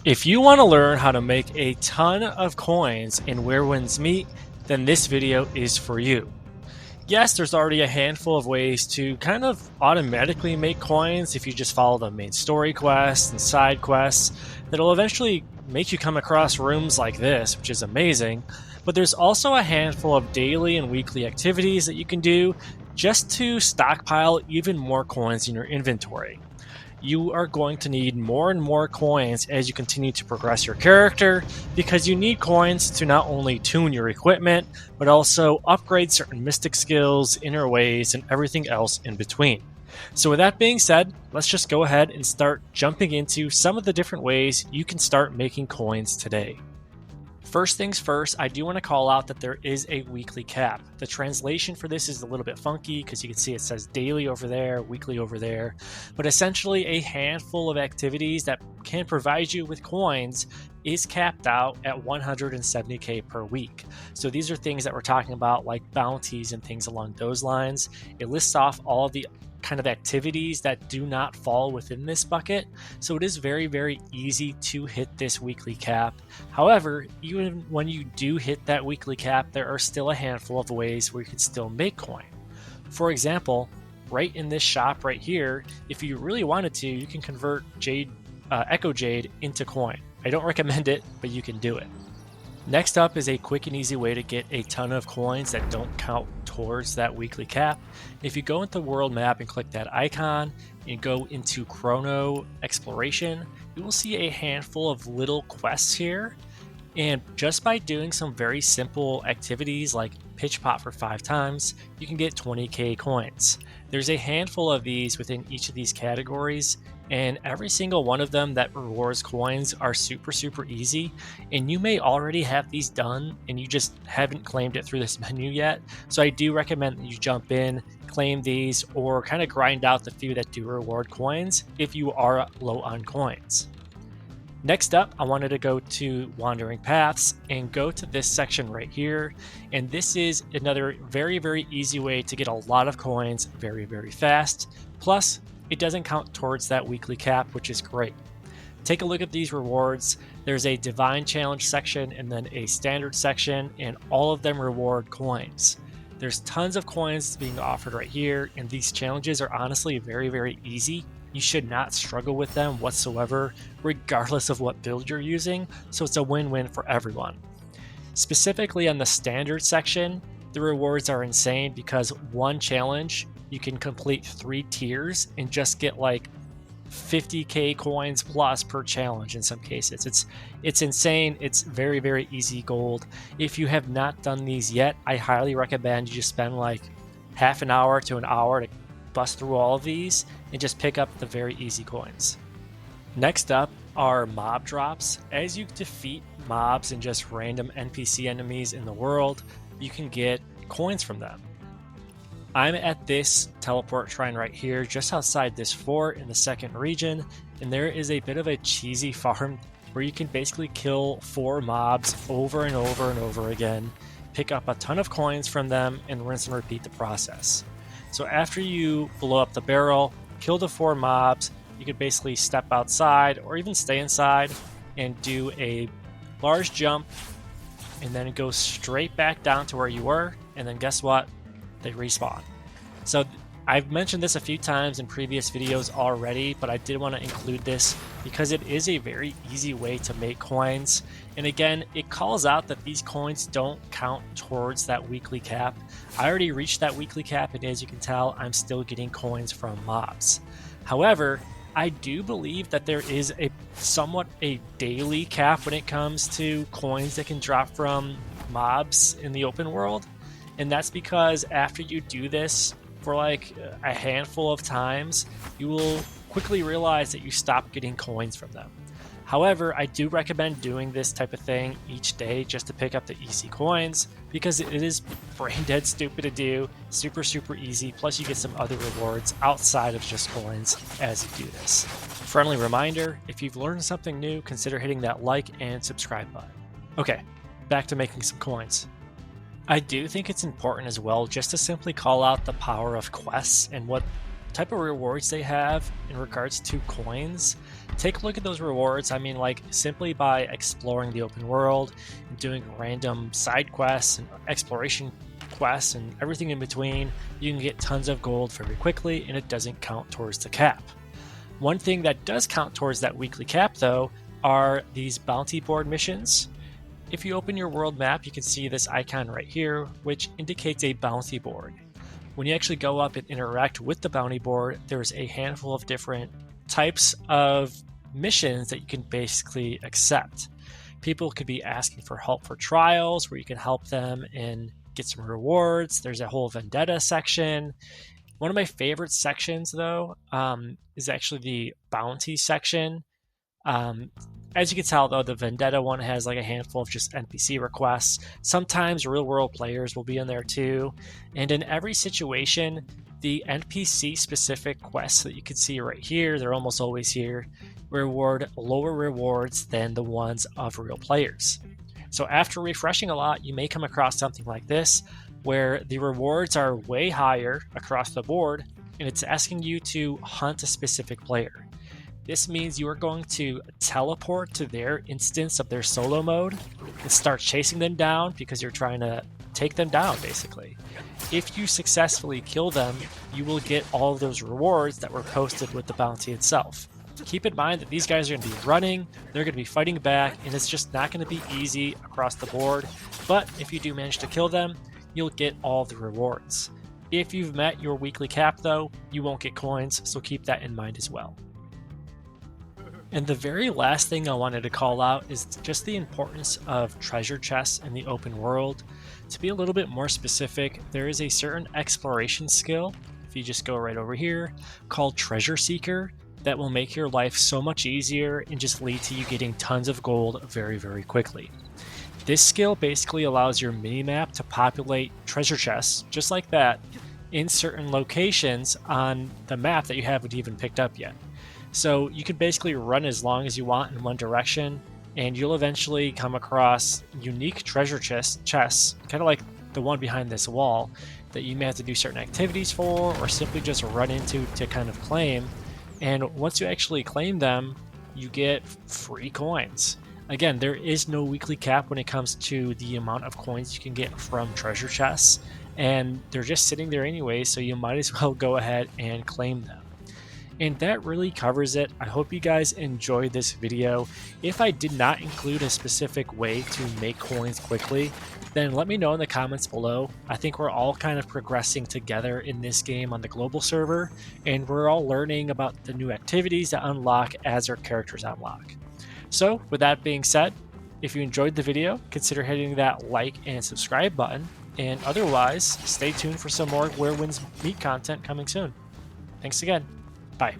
If you want to learn how to make a ton of coins in Where Winds Meet, then this video is for you. Yes, there's already a handful of ways to kind of automatically make coins if you just follow the main story quests and side quests that'll eventually make you come across rooms like this, which is amazing. But there's also a handful of daily and weekly activities that you can do just to stockpile even more coins in your inventory. You are going to need more and more coins as you continue to progress your character, because you need coins to not only tune your equipment, but also upgrade certain mystic skills, inner ways, and everything else in between. So with that being said, let's just go ahead and start jumping into some of the different ways you can start making coins today. First things first, I do want to call out that there is a weekly cap. The translation for this is a little bit funky because you can see it says daily over there, weekly over there, but essentially a handful of activities that can provide you with coins is capped out at 170k per week. So these are things that we're talking about like bounties and things along those lines. It lists off all of the kind of activities that do not fall within this bucket, so it is very, very easy to hit this weekly cap. However, even when you do hit that weekly cap, there are still a handful of ways where you can still make coin. For example, right in this shop right here, if you really wanted to, you can convert Echo Jade into coin. I don't recommend it, but you can do it. Next up is a quick and easy way to get a ton of coins that don't count towards that weekly cap. If you go into the world map and click that icon and go into Chrono Exploration, you will see a handful of little quests here. And just by doing some very simple activities like pitch pot for 5 times, you can get 20k coins. There's a handful of these within each of these categories, and every single one of them that rewards coins are super easy, and you may already have these done and you just haven't claimed it through this menu yet. So I do recommend that you jump in, claim these, or kind of grind out the few that do reward coins if you are low on coins. Next up, I wanted to go to Wandering Paths and go to this section right here. And this is another very easy way to get a lot of coins very fast. Plus, it doesn't count towards that weekly cap, which is great. Take a look at these rewards. There's a Divine Challenge section and then a Standard section, and all of them reward coins. There's tons of coins being offered right here, and these challenges are honestly very easy. You should not struggle with them whatsoever, regardless of what build you're using, so it's a win-win for everyone. Specifically on the Standard section, the rewards are insane because one challenge, you can complete 3 tiers and just get like 50k coins plus per challenge in some cases. It's insane. It's very easy gold. If you have not done these yet, I highly recommend you just spend like half an hour to an hour to bust through all of these and just pick up the very easy coins. Next up are mob drops. As you defeat mobs and just random NPC enemies in the world, you can get coins from them. I'm at this teleport shrine right here, just outside this fort in the second region, and there is a bit of a cheesy farm where you can basically kill 4 mobs over and over again, pick up a ton of coins from them, and rinse and repeat the process. So after you blow up the barrel, kill the 4 mobs, you could basically step outside or even stay inside and do a large jump and then go straight back down to where you were, and then guess what? They respawn. So I've mentioned this a few times in previous videos already, but I did want to include this because it is a very easy way to make coins. And again, it calls out that these coins don't count towards that weekly cap. I already reached that weekly cap, and as you can tell, I'm still getting coins from mobs. However, I do believe that there is somewhat a daily cap when it comes to coins that can drop from mobs in the open world. And that's because after you do this for like a handful of times, you will quickly realize that you stop getting coins from them. However, I do recommend doing this type of thing each day just to pick up the easy coins, because it is brain dead stupid to do, super easy, plus you get some other rewards outside of just coins as you do this. Friendly reminder, if you've learned something new, consider hitting that like and subscribe button. Okay, back to making some coins. I do think it's important as well just to simply call out the power of quests and what type of rewards they have in regards to coins. Take a look at those rewards. I mean, like, simply by exploring the open world and doing random side quests and exploration quests and everything in between, you can get tons of gold very quickly, and it doesn't count towards the cap. One thing that does count towards that weekly cap, though, are these bounty board missions. If you open your world map, you can see this icon right here, which indicates a bounty board. When you actually go up and interact with the bounty board, there's a handful of different types of missions that you can basically accept. People could be asking for help for trials, where you can help them and get some rewards. There's a whole vendetta section. One of my favorite sections, though, is actually the bounty section. As you can tell, though, the vendetta one has like a handful of just NPC requests. Sometimes real world players will be in there too. And in every situation, the NPC specific quests that you can see right here, they're almost always here, reward lower rewards than the ones of real players. So after refreshing a lot, you may come across something like this, where the rewards are way higher across the board, and it's asking you to hunt a specific player. This means you are going to teleport to their instance of their solo mode and start chasing them down because you're trying to take them down, basically. If you successfully kill them, you will get all of those rewards that were posted with the bounty itself. Keep in mind that these guys are going to be running, they're going to be fighting back, and it's just not going to be easy across the board. But if you do manage to kill them, you'll get all the rewards. If you've met your weekly cap, though, you won't get coins, so keep that in mind as well. And the very last thing I wanted to call out is just the importance of treasure chests in the open world. To be a little bit more specific, there is a certain exploration skill, if you just go right over here, called Treasure Seeker, that will make your life so much easier and just lead to you getting tons of gold very, very quickly. This skill basically allows your minimap to populate treasure chests, just like that, in certain locations on the map that you haven't even picked up yet. So you can basically run as long as you want in one direction, and you'll eventually come across unique treasure chests, kind of like the one behind this wall, that you may have to do certain activities for, or simply just run into to kind of claim. And once you actually claim them, you get free coins. Again, there is no weekly cap when it comes to the amount of coins you can get from treasure chests, and they're just sitting there anyway, so you might as well go ahead and claim them. And that really covers it. I hope you guys enjoyed this video. If I did not include a specific way to make coins quickly, then let me know in the comments below. I think we're all kind of progressing together in this game on the global server, and we're all learning about the new activities that unlock as our characters unlock. So with that being said, if you enjoyed the video, consider hitting that like and subscribe button, and otherwise, stay tuned for some more Where Winds Meet content coming soon. Thanks again. Bye.